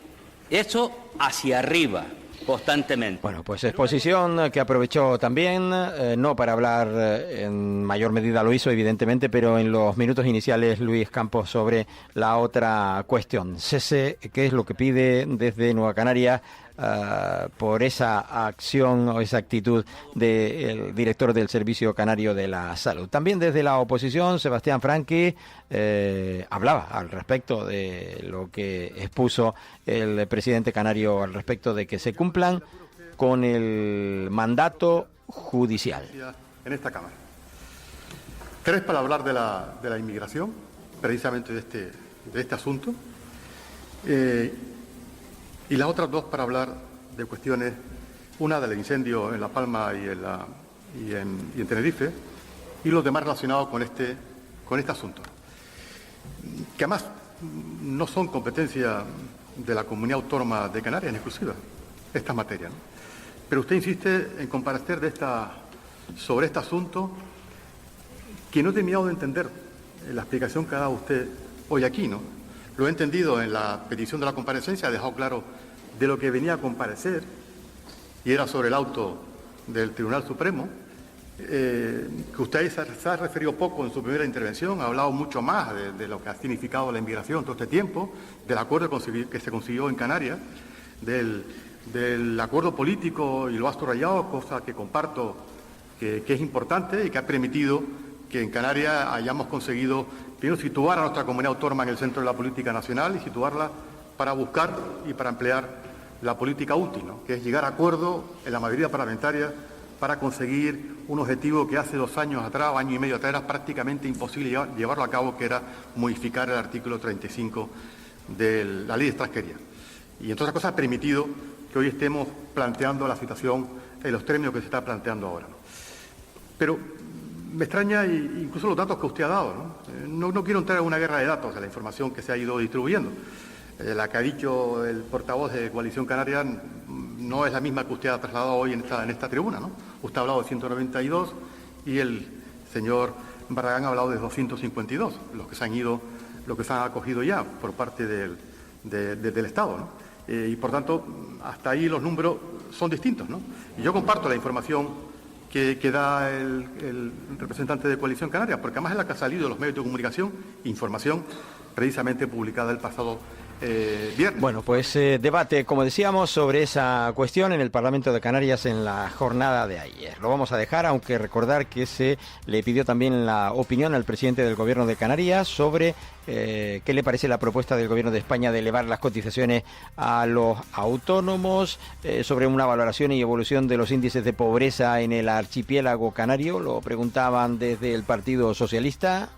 eso hacia arriba constantemente. Bueno, pues exposición que aprovechó también, no para hablar en mayor medida lo hizo evidentemente, pero en los minutos iniciales Luis Campos sobre la otra cuestión. Cese, ¿qué es lo que pide desde Nueva Canaria por esa acción o esa actitud del director del Servicio Canario de la Salud? También desde la oposición, Sebastián Franqui hablaba al respecto de lo que expuso el presidente canario al respecto de que se cumplan con el mandato judicial. En esta Cámara. 3 para hablar de la inmigración, precisamente de este asunto. Y las otras 2 para hablar de cuestiones, una del incendio en La Palma y en Tenerife, y los demás relacionados con este asunto, que además no son competencia de la Comunidad Autónoma de Canarias en exclusiva, estas materias, ¿no? Pero usted insiste en comparecer sobre este asunto que no he terminado de entender la explicación que ha dado usted hoy aquí, ¿no? Lo he entendido en la petición de la comparecencia, ha dejado claro de lo que venía a comparecer, y era sobre el auto del Tribunal Supremo, que usted se ha referido poco en su primera intervención, ha hablado mucho más de lo que ha significado la inmigración todo este tiempo, del acuerdo que se consiguió en Canarias, del acuerdo político, y lo ha subrayado, cosa que comparto que es importante y que ha permitido que en Canarias hayamos conseguido primero situar a nuestra comunidad autónoma en el centro de la política nacional y situarla para buscar y para emplear la política útil, ¿no? Que es llegar a acuerdo en la mayoría parlamentaria para conseguir un objetivo que hace 2 años atrás o año y medio atrás era prácticamente imposible llevarlo a cabo, que era modificar el artículo 35 de la Ley de Extranjería. Y entre otras cosas ha permitido que hoy estemos planteando la situación en los términos que se está planteando ahora, ¿no? Pero me extraña incluso los datos que usted ha dado, ¿no? No quiero entrar en una guerra de datos de la información que se ha ido distribuyendo. La que ha dicho el portavoz de Coalición Canaria no es la misma que usted ha trasladado hoy en esta tribuna, ¿no? Usted ha hablado de 192 y el señor Barragán ha hablado de 252, los que se han acogido ya por parte del Estado, ¿no? Y por tanto, hasta ahí los números son distintos, ¿no? Y yo comparto la información que da el representante de Coalición Canaria, porque además es la que ha salido de los medios de comunicación, información precisamente publicada el pasado viernes. Bueno, pues debate, como decíamos, sobre esa cuestión en el Parlamento de Canarias en la jornada de ayer. Lo vamos a dejar, aunque recordar que se le pidió también la opinión al presidente del Gobierno de Canarias sobre qué le parece la propuesta del Gobierno de España de elevar las cotizaciones a los autónomos, sobre una valoración y evolución de los índices de pobreza en el archipiélago canario. Lo preguntaban desde el Partido Socialista.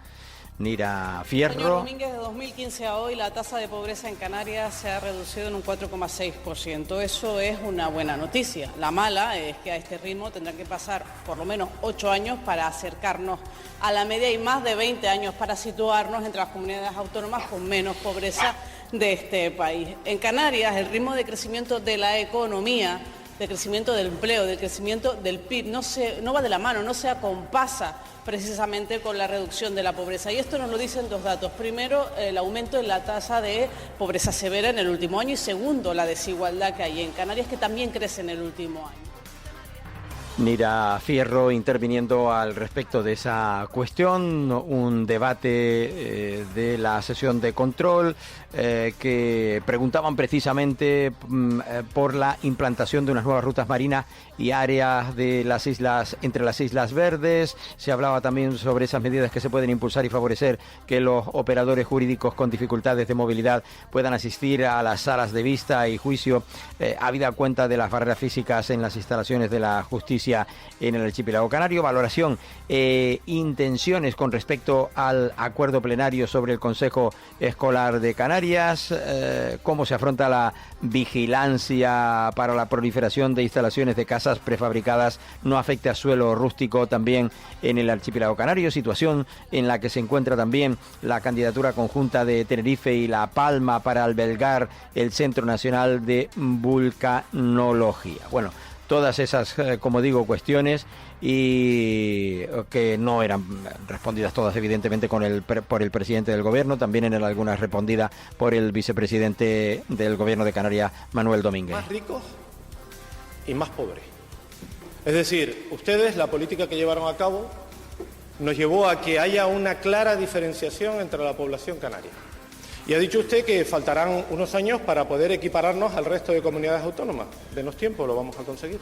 Nira Señor Fierro. Domínguez, de 2015 a hoy la tasa de pobreza en Canarias se ha reducido en un 4,6%. Eso es una buena noticia. La mala es que a este ritmo tendrán que pasar por lo menos 8 años para acercarnos a la media y más de 20 años para situarnos entre las comunidades autónomas con menos pobreza de este país. En Canarias el ritmo de crecimiento de la economía, de crecimiento del empleo, de crecimiento del PIB, no va de la mano, no se acompasa precisamente con la reducción de la pobreza. Y esto nos lo dicen dos datos. Primero, el aumento en la tasa de pobreza severa en el último año y segundo, la desigualdad que hay en Canarias, que también crece en el último año. Nira Fierro interviniendo al respecto de esa cuestión, un debate de la sesión de control que preguntaban precisamente por la implantación de unas nuevas rutas marinas y áreas de las islas, entre las Islas Verdes. Se hablaba también sobre esas medidas que se pueden impulsar y favorecer que los operadores jurídicos con dificultades de movilidad puedan asistir a las salas de vista y juicio, habida cuenta de las barreras físicas en las instalaciones de la justicia en el archipiélago canario. Valoración, intenciones con respecto al acuerdo plenario sobre el Consejo Escolar de Canarias, cómo se afronta la vigilancia para la proliferación de instalaciones de casas prefabricadas no afecte a suelo rústico también en el archipiélago canario, situación en la que se encuentra también la candidatura conjunta de Tenerife y La Palma para albergar el Centro Nacional de Vulcanología. Bueno, todas esas, como digo, cuestiones y que no eran respondidas todas evidentemente por el presidente del gobierno, también en algunas respondidas por el vicepresidente del gobierno de Canarias, Manuel Domínguez. Más ricos y más pobres. Es decir, ustedes, la política que llevaron a cabo nos llevó a que haya una clara diferenciación entre la población canaria. Y ha dicho usted que faltarán unos años para poder equipararnos al resto de comunidades autónomas. Denos tiempo, lo vamos a conseguir.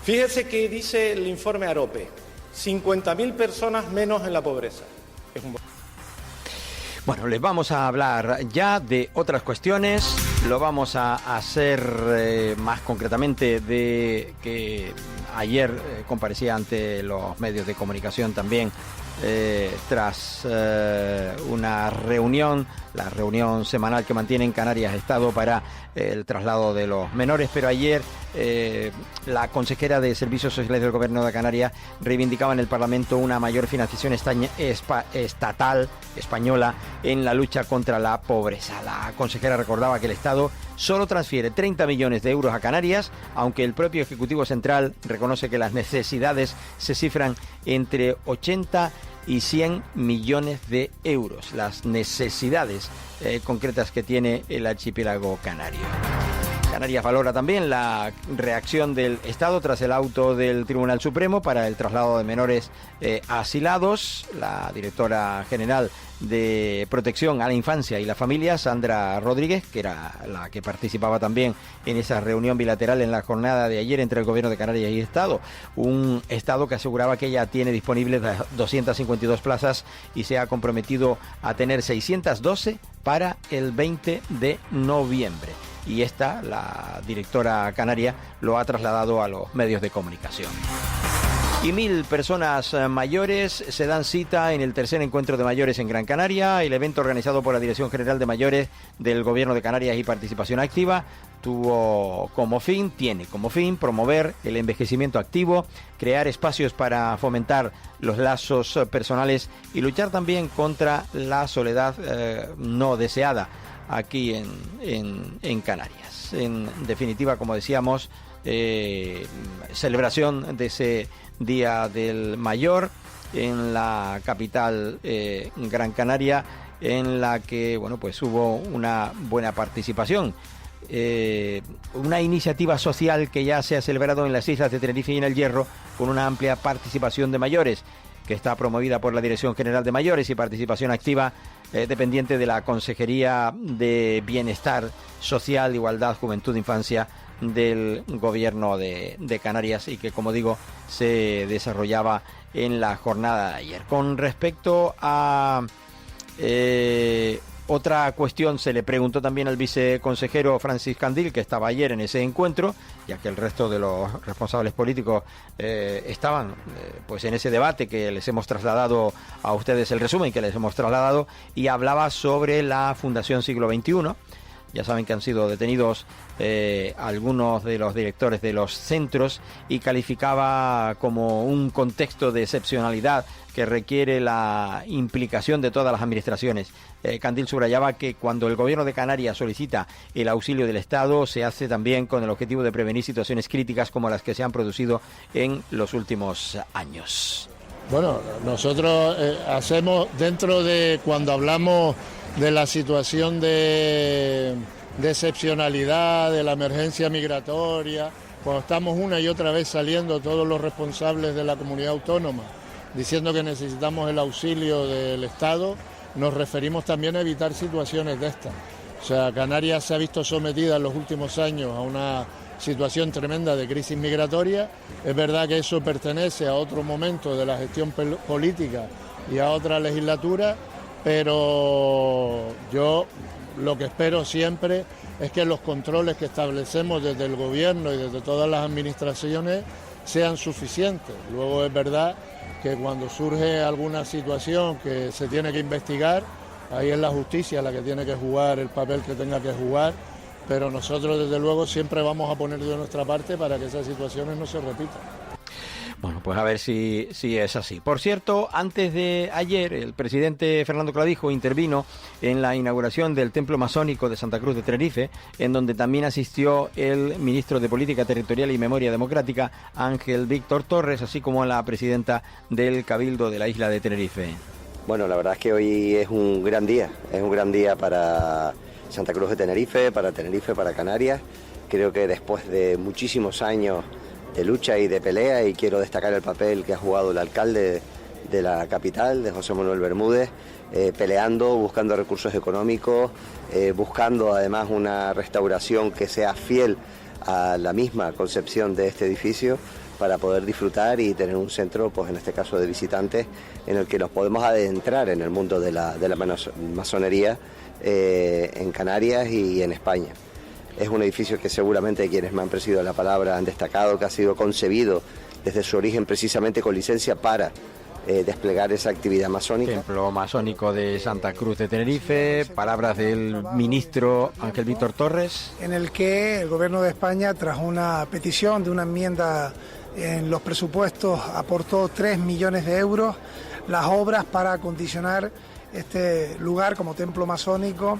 Fíjese que dice el informe AROPE, 50.000 personas menos en la pobreza. Bueno, les vamos a hablar ya de otras cuestiones. Lo vamos a hacer más concretamente de que ayer comparecía ante los medios de comunicación también tras una reunión, la reunión semanal que mantiene en Canarias Estado para el traslado de los menores, pero ayer la consejera de Servicios Sociales del Gobierno de Canarias reivindicaba en el Parlamento una mayor financiación estatal española en la lucha contra la pobreza. La consejera recordaba que el Estado solo transfiere 30 millones de euros a Canarias, aunque el propio Ejecutivo Central reconoce que las necesidades se cifran entre 80 y 100 millones de euros, las necesidades concretas que tiene el archipiélago canario. Canarias valora también la reacción del Estado tras el auto del Tribunal Supremo para el traslado de menores asilados. La directora general de Protección a la Infancia y la Familia, Sandra Rodríguez, que era la que participaba también en esa reunión bilateral en la jornada de ayer entre el Gobierno de Canarias y Estado. Un Estado que aseguraba que ya tiene disponibles 252 plazas y se ha comprometido a tener 612 para el 20 de noviembre. Y esta, la directora canaria, lo ha trasladado a los medios de comunicación. Y 1.000 personas mayores se dan cita en el tercer encuentro de mayores en Gran Canaria. El evento organizado por la Dirección General de Mayores del Gobierno de Canarias y Participación Activa tiene como fin promover el envejecimiento activo, crear espacios para fomentar los lazos personales y luchar también contra la soledad no deseada aquí en Canarias. En definitiva, como decíamos, celebración de ese Día del Mayor en la capital Gran Canaria, en la que pues hubo una buena participación. Una iniciativa social que ya se ha celebrado en las islas de Tenerife y en El Hierro con una amplia participación de mayores, que está promovida por la Dirección General de Mayores y Participación Activa, dependiente de la Consejería de Bienestar Social, Igualdad, Juventud e Infancia del Gobierno de Canarias, y que, como digo, se desarrollaba en la jornada de ayer. Con respecto a Otra cuestión se le preguntó también al viceconsejero Francis Candil, que estaba ayer en ese encuentro, ya que el resto de los responsables políticos estaban pues en ese debate que les hemos trasladado a ustedes, el resumen que les hemos trasladado, y hablaba sobre la Fundación Siglo XXI. Ya saben que han sido detenidos algunos de los directores de los centros, y calificaba como un contexto de excepcionalidad que requiere la implicación de todas las administraciones. Candil subrayaba que cuando el Gobierno de Canarias solicita el auxilio del Estado, se hace también con el objetivo de prevenir situaciones críticas como las que se han producido en los últimos años. Bueno, nosotros hacemos, dentro de cuando hablamos de la situación de excepcionalidad, de la emergencia migratoria, cuando estamos una y otra vez saliendo todos los responsables de la comunidad autónoma diciendo que necesitamos el auxilio del Estado, nos referimos también a evitar situaciones de estas. O sea, Canarias se ha visto sometida en los últimos años a una situación tremenda de crisis migratoria. Es verdad que eso pertenece a otro momento de la gestión política y a otra legislatura, pero yo lo que espero siempre es que los controles que establecemos desde el Gobierno y desde todas las administraciones sean suficientes. Luego es verdad que cuando surge alguna situación que se tiene que investigar, ahí es la justicia la que tiene que jugar el papel que tenga que jugar, pero nosotros desde luego siempre vamos a poner de nuestra parte para que esas situaciones no se repitan. Bueno, pues a ver si es así. Por cierto, antes de ayer, el presidente Fernando Clavijo intervino en la inauguración del Templo Masónico de Santa Cruz de Tenerife, en donde también asistió el ministro de Política Territorial y Memoria Democrática, Ángel Víctor Torres, así como la presidenta del Cabildo de la isla de Tenerife. Bueno, la verdad es que hoy es un gran día para Santa Cruz de Tenerife, para Canarias. Creo que después de muchísimos años de lucha y de pelea, y quiero destacar el papel que ha jugado el alcalde de la capital, de José Manuel Bermúdez, peleando, buscando recursos económicos, buscando además una restauración que sea fiel a la misma concepción de este edificio, para poder disfrutar y tener un centro, pues en este caso de visitantes, en el que nos podemos adentrar en el mundo de la masonería en Canarias y en España. Es un edificio que seguramente quienes me han precedido la palabra han destacado, que ha sido concebido desde su origen precisamente con licencia para desplegar esa actividad masónica. Templo masónico de Santa Cruz de Tenerife, palabras del ministro Ángel Víctor Torres. En el que el Gobierno de España, tras una petición de una enmienda en los presupuestos, aportó 3 millones de euros, las obras para acondicionar este lugar como templo masónico,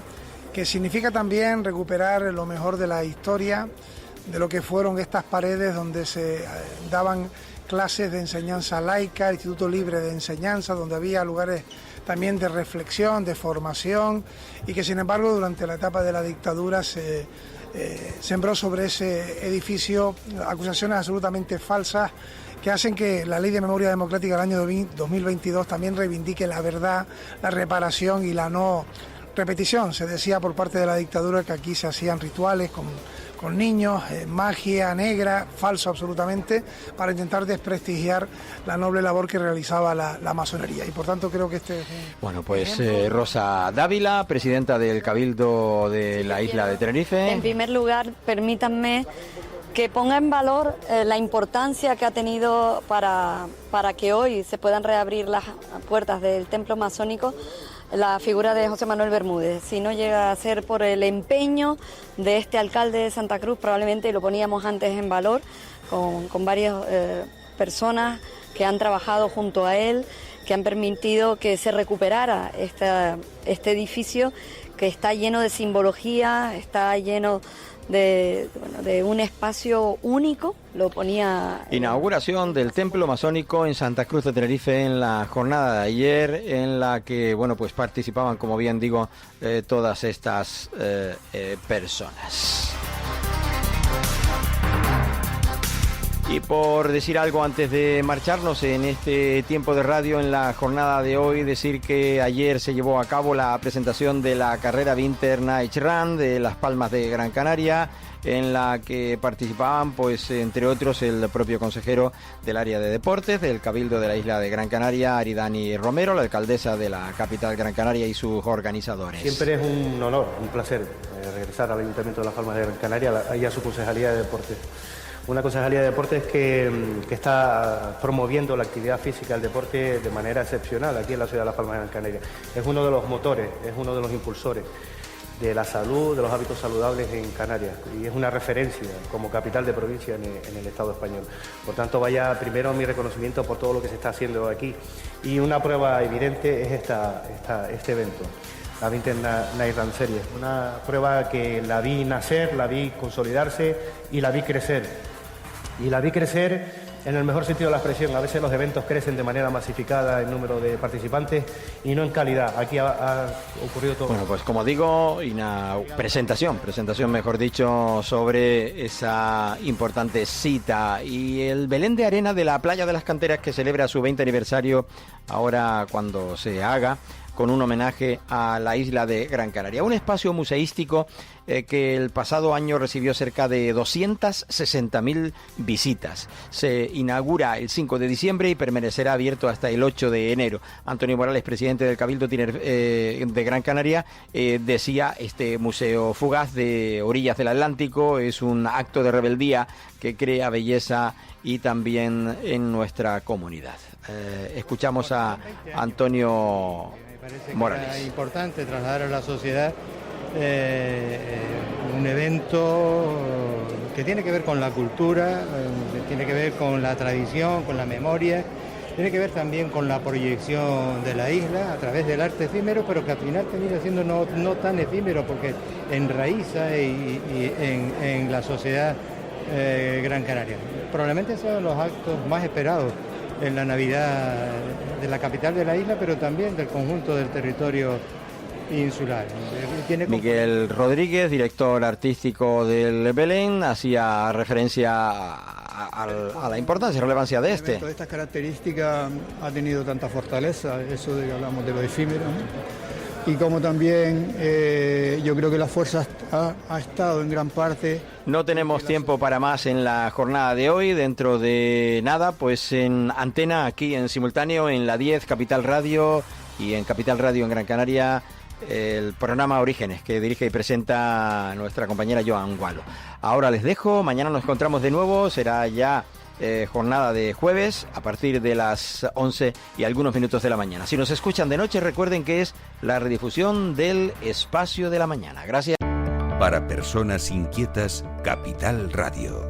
que significa también recuperar lo mejor de la historia, de lo que fueron estas paredes donde se daban clases de enseñanza laica, Instituto Libre de Enseñanza, donde había lugares también de reflexión, de formación, y que sin embargo durante la etapa de la dictadura se sembró sobre ese edificio acusaciones absolutamente falsas que hacen que la Ley de Memoria Democrática del año 2022 también reivindique la verdad, la reparación y la no repetición. Se decía por parte de la dictadura que aquí se hacían rituales con niños, magia negra, falso absolutamente, para intentar desprestigiar la noble labor que realizaba la masonería. Y por tanto creo que este es un... Bueno, pues Rosa Dávila, presidenta del Cabildo de la isla de Tenerife. En primer lugar, permítanme que ponga en valor la importancia que ha tenido para que hoy se puedan reabrir las puertas del templo masónico la figura de José Manuel Bermúdez. Si no llega a ser por el empeño de este alcalde de Santa Cruz, probablemente lo poníamos antes en valor, con varias personas que han trabajado junto a él, que han permitido que se recuperara este edificio que está lleno de simbología, está lleno de un espacio único, lo ponía... Inauguración del Templo Masónico en Santa Cruz de Tenerife en la jornada de ayer, en la que, bueno, pues participaban, como bien digo, todas estas personas. Y por decir algo antes de marcharnos en este tiempo de radio, en la jornada de hoy, decir que ayer se llevó a cabo la presentación de la carrera Winter Night Run de Las Palmas de Gran Canaria, en la que participaban, pues entre otros, el propio consejero del área de deportes del Cabildo de la isla de Gran Canaria, Aridani Romero, la alcaldesa de la capital Gran Canaria y sus organizadores. Siempre es un honor, un placer regresar al Ayuntamiento de Las Palmas de Gran Canaria y a su Concejalía de Deportes. Una Concejalía de Deportes que está promoviendo la actividad física, el deporte de manera excepcional aquí en la ciudad de Las Palmas de Gran Canaria. Es uno de los motores, es uno de los impulsores de la salud, de los hábitos saludables en Canarias, y es una referencia como capital de provincia en el Estado español. Por tanto, vaya primero mi reconocimiento por todo lo que se está haciendo aquí, y una prueba evidente es este evento, la Winter Night Run Series, una prueba que la vi nacer, la vi consolidarse y la vi crecer. Y la vi crecer en el mejor sentido de la expresión. A veces los eventos crecen de manera masificada en número de participantes y no en calidad. Aquí ha ocurrido todo. Bueno, pues como digo, una presentación mejor dicho, sobre esa importante cita. Y el Belén de Arena de la Playa de las Canteras, que celebra su 20 aniversario ahora cuando se haga, con un homenaje a la isla de Gran Canaria. Un espacio museístico que el pasado año recibió cerca de 260.000 visitas. Se inaugura el 5 de diciembre y permanecerá abierto hasta el 8 de enero. Antonio Morales, presidente del Cabildo de Gran Canaria, decía, este museo fugaz de orillas del Atlántico es un acto de rebeldía que crea belleza y también en nuestra comunidad. Escuchamos a Antonio Morales. Es importante trasladar a la sociedad un evento que tiene que ver con la cultura, tiene que ver con la tradición, con la memoria, tiene que ver también con la proyección de la isla a través del arte efímero, pero que al final termina siendo no tan efímero porque enraiza en la sociedad gran canaria. Probablemente sean los actos más esperados en la Navidad de la capital de la isla, pero también del conjunto del territorio insular. Miguel Rodríguez, director artístico del Belén, hacía referencia a la importancia y relevancia de este. De estas características ha tenido tanta fortaleza, eso de que hablamos de lo efímero, ¿no? Y como también yo creo que la fuerza ha estado en gran parte. No tenemos tiempo para más en la jornada de hoy. Dentro de nada, pues en antena, aquí en simultáneo, en la 10 Capital Radio y en Capital Radio en Gran Canaria, el programa Orígenes, que dirige y presenta nuestra compañera Joan Gualo. Ahora les dejo, mañana nos encontramos de nuevo, será ya jornada de jueves a partir de las 11 y algunos minutos de la mañana. Si nos escuchan de noche, recuerden que es la redifusión del Espacio de la Mañana. Gracias. Para personas inquietas, Capital Radio.